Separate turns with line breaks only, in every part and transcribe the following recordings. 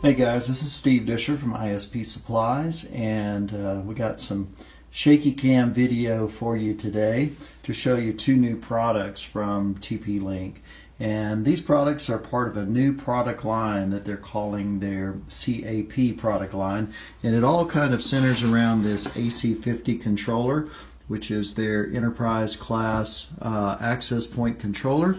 Hey guys, this is Steve Disher from ISP Supplies, and we got some shaky cam video for you today to show you two new products from TP-Link. And these products are part of a new product line that they're calling their CAP product line, and it all kind of centers around this AC50 controller, which is their enterprise class access point controller.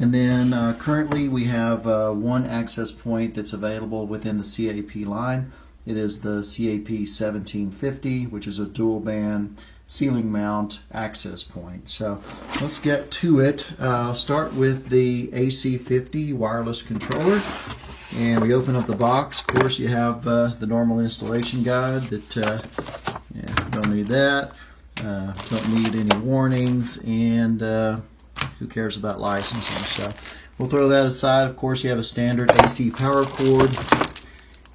And then currently we have one access point that's available within the CAP line. It is the CAP1750, which is a dual band ceiling mount access point. So let's get to it. I'll start with the AC50 wireless controller. And we open up the box. Of course, you have the normal installation guide that don't need that. Don't need any warnings, and who cares about licensing? So we'll throw that aside. Of course, you have a standard AC power cord,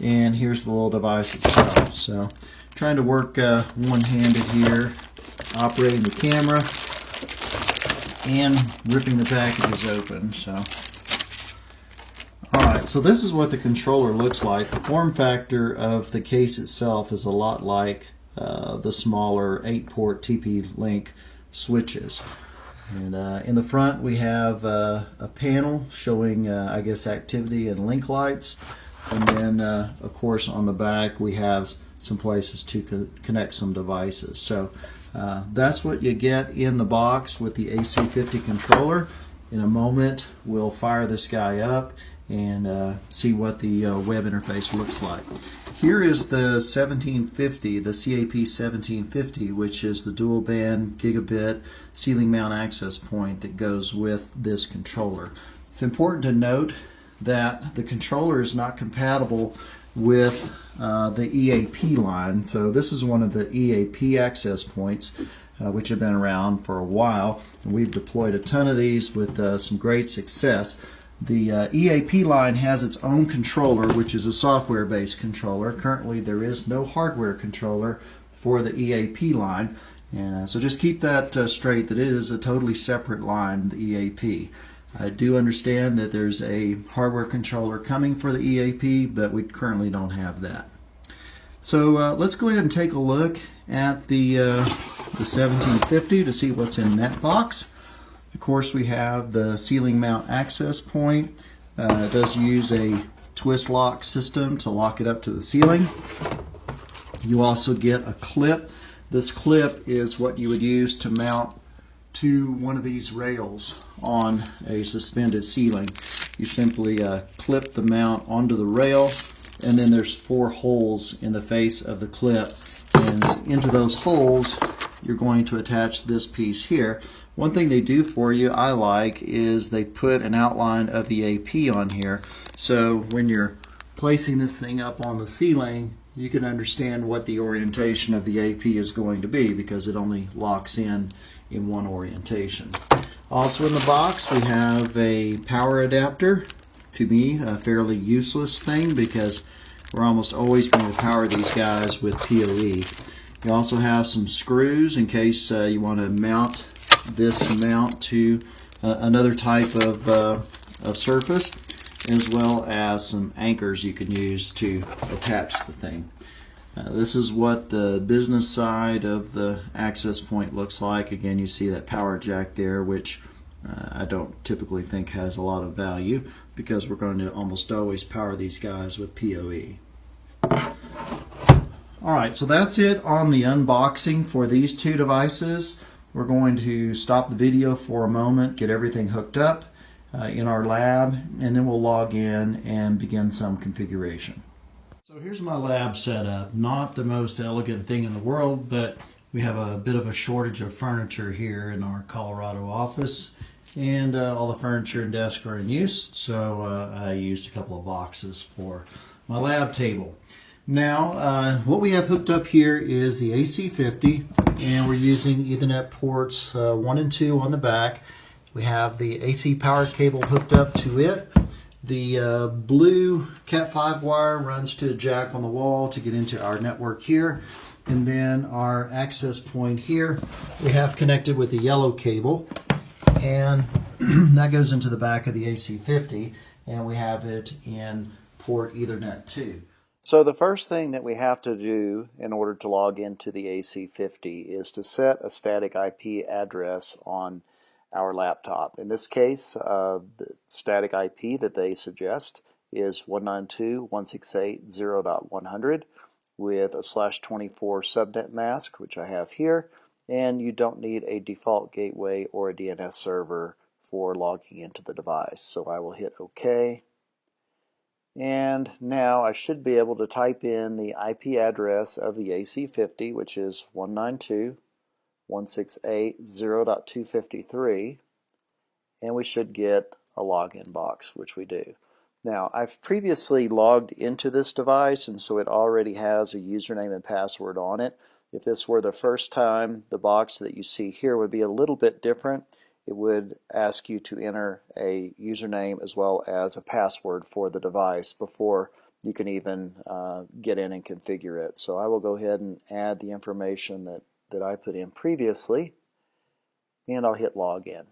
and here's the little device itself. So trying to work one-handed here, operating the camera and ripping the packages open. So alright, so this is what the controller looks like. The form factor of the case itself is a lot like the smaller 8-port TP-Link switches. And in the front we have a panel showing I guess activity and link lights, and then of course on the back we have some places to connect some devices. So that's what you get in the box with the AC50 controller. In a moment we'll fire this guy up and see what the web interface looks like. Here is the 1750, the CAP 1750, which is the dual band gigabit ceiling mount access point that goes with this controller. It's important to note that the controller is not compatible with the EAP line. So this is one of the EAP access points which have been around for a while, and we've deployed a ton of these with some great success. The EAP line has its own controller, which is a software-based controller. Currently there is no hardware controller for the EAP line, and so just keep that straight, that it is a totally separate line, the EAP. I do understand that there's a hardware controller coming for the EAP, but we currently don't have that. So let's go ahead and take a look at the 1750 to see what's in that box. Of course, we have the ceiling mount access point. It does use a twist lock system to lock it up to the ceiling. You also get a clip. This clip is what you would use to mount to one of these rails on a suspended ceiling. You simply clip the mount onto the rail, and then there's 4 holes in the face of the clip, and into those holes you're going to attach this piece here. One thing they do for you, I like, is they put an outline of the AP on here, so when you're placing this thing up on the ceiling, you can understand what the orientation of the AP is going to be, because it only locks in one orientation. Also in the box we have a power adapter. To me, a fairly useless thing, because we're almost always going to power these guys with PoE. You also have some screws in case you want to mount this mount to another type of surface, as well as some anchors you can use to attach the thing. This is what the business side of the access point looks like. Again, you see that power jack there, which I don't typically think has a lot of value, because we're going to almost always power these guys with PoE. Alright, so that's it on the unboxing for these two devices. We're going to stop the video for a moment, get everything hooked up in our lab, and then we'll log in and begin some configuration. So here's my lab setup. Not the most elegant thing in the world, but we have a bit of a shortage of furniture here in our Colorado office, and all the furniture and desks are in use, so I used a couple of boxes for my lab table. Now, what we have hooked up here is the AC50, and we're using Ethernet ports 1 and 2 on the back. We have the AC power cable hooked up to it. The blue Cat5 wire runs to a jack on the wall to get into our network here. And then our access point here we have connected with the yellow cable, and that goes into the back of the AC50, and we have it in port Ethernet to. So the first thing that we have to do in order to log into the AC50 is to set a static IP address on our laptop. In this case, the static IP that they suggest is 192.168.0.100 with a /24 subnet mask, which I have here, and you don't need a default gateway or a DNS server for logging into the device. So I will hit OK. And now I should be able to type in the IP address of the AC50, which is 192.168.0.253, and we should get a login box, which we do. Now, I've previously logged into this device, and so it already has a username and password on it. If this were the first time, the box that you see here would be a little bit different. It would ask you to enter a username as well as a password for the device before you can even get in and configure it. So I will go ahead and add the information that I put in previously, and I'll hit login.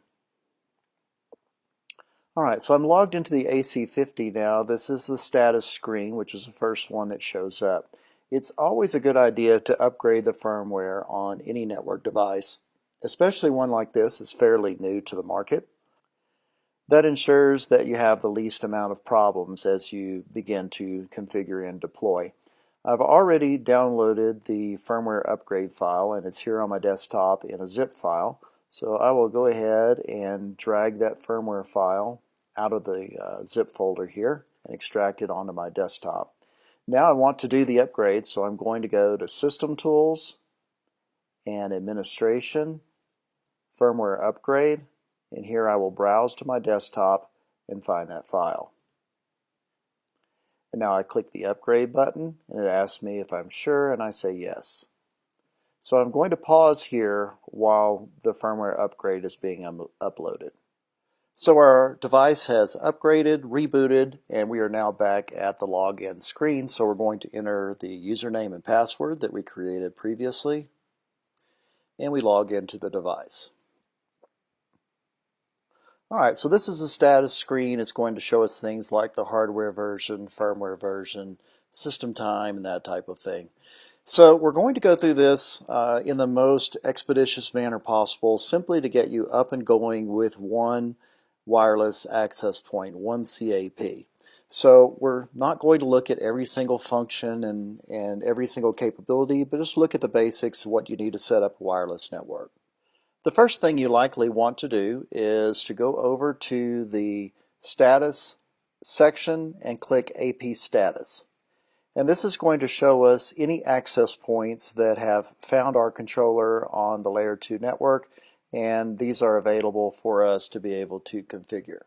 Alright, so I'm logged into the AC50 now. This is the status screen, which is the first one that shows up. It's always a good idea to upgrade the firmware on any network device, especially one like this is fairly new to the market. That ensures that you have the least amount of problems as you begin to configure and deploy. I've already downloaded the firmware upgrade file, and it's here on my desktop in a zip file. So I will go ahead and drag that firmware file out of the zip folder here and extract it onto my desktop. Now I want to do the upgrade, so I'm going to go to System Tools and Administration, Firmware Upgrade, and here I will browse to my desktop and find that file. And now I click the upgrade button, and it asks me if I'm sure, and I say yes. So I'm going to pause here while the firmware upgrade is being uploaded. So our device has upgraded, rebooted, and we are now back at the login screen. So we're going to enter the username and password that we created previously, and we log into the device. Alright, so this is the status screen. It's going to show us things like the hardware version, firmware version, system time, and that type of thing. So we're going to go through this in the most expeditious manner possible, simply to get you up and going with one wireless access point, one CAP. So we're not going to look at every single function and every single capability, but just look at the basics of what you need to set up a wireless network. The first thing you likely want to do is to go over to the status section and click AP status. And this is going to show us any access points that have found our controller on the layer 2 network, and these are available for us to be able to configure.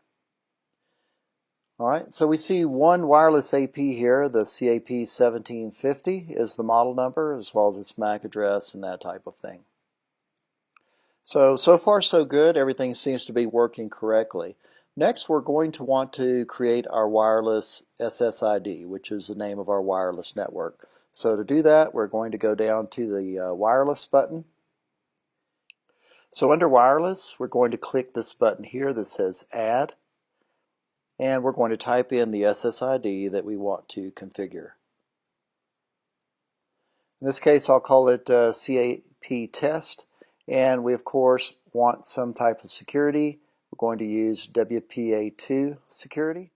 Alright, so we see one wireless AP here. The AC50 is the model number, as well as its MAC address and that type of thing. So far so good. Everything seems to be working correctly. Next, we're going to want to create our wireless SSID, which is the name of our wireless network. So to do that, we're going to go down to the wireless button. So under wireless, we're going to click this button here that says add, and we're going to type in the SSID that we want to configure. In this case, I'll call it CAP test, and we of course want some type of security. We're going to use WPA2 security.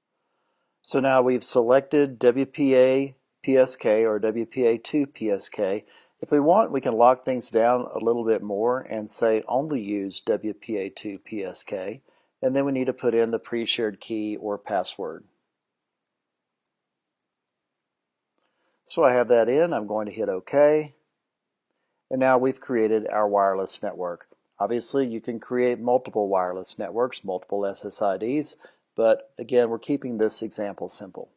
So now we've selected WPA PSK or WPA2 PSK. If we want, we can lock things down a little bit more and say only use WPA2 PSK, and then we need to put in the pre-shared key or password. So I have that in. I'm going to hit OK. And now we've created our wireless network. Obviously, you can create multiple wireless networks, multiple SSIDs, but again, we're keeping this example simple.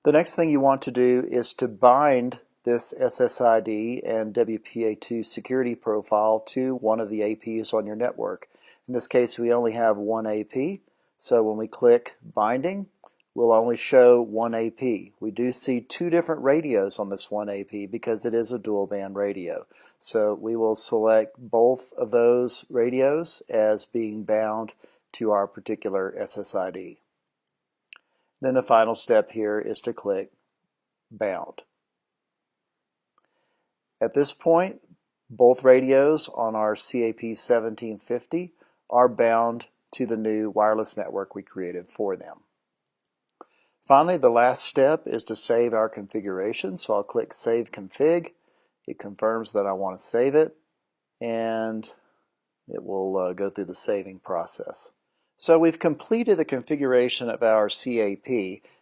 The next thing you want to do is to bind this SSID and WPA2 security profile to one of the APs on your network. In this case, we only have one AP, so when we click binding, we'll only show one AP. We do see two different radios on this one AP because it is a dual band radio. So we will select both of those radios as being bound to our particular SSID. Then the final step here is to click Bound. At this point, both radios on our CAP1750 are bound to the new wireless network we created for them. Finally, the last step is to save our configuration. So I'll click Save Config. It confirms that I want to save it, and it will go through the saving process. So we've completed the configuration of our CAP,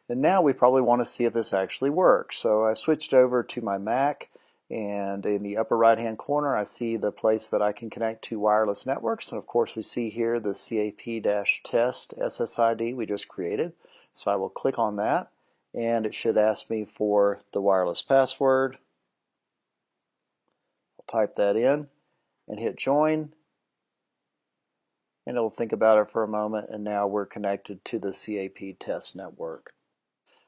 and now we probably want to see if this actually works. So I switched over to my Mac, and in the upper right hand corner I see the place that I can connect to wireless networks, and of course we see here the CAP-test SSID we just created. So I will click on that, and it should ask me for the wireless password. I'll type that in and hit join, and it'll think about it for a moment, and now we're connected to the CAP test network.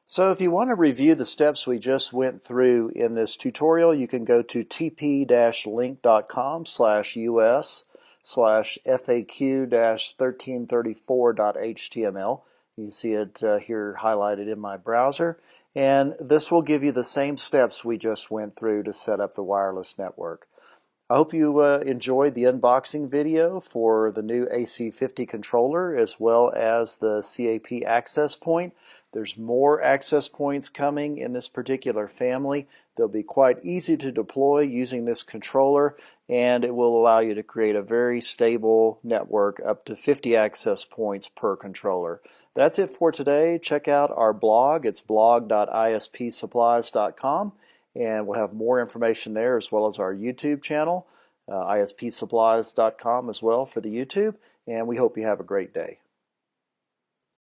So if you want to review the steps we just went through in this tutorial, you can go to tp-link.com/us/faq-1334.html. You see it here highlighted in my browser, and this will give you the same steps we just went through to set up the wireless network. I hope you enjoyed the unboxing video for the new AC50 controller as well as the CAP access point. There's more access points coming in this particular family. They'll be quite easy to deploy using this controller, and it will allow you to create a very stable network up to 50 access points per controller. That's it for today. Check out our blog. It's blog.ispsupplies.com. And we'll have more information there as well as our YouTube channel, ispsupplies.com as well for the YouTube. And we hope you have a great day.